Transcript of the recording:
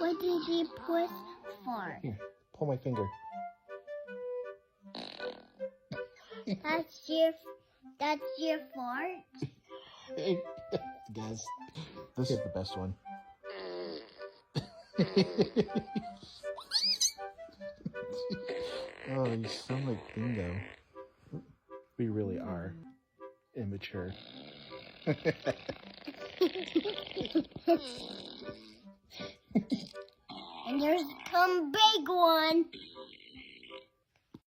What did you push for? Here, pull my finger. That's your fart? Guys, this is the best one. Oh, you sound like Bingo. We really are immature. And there's some big one.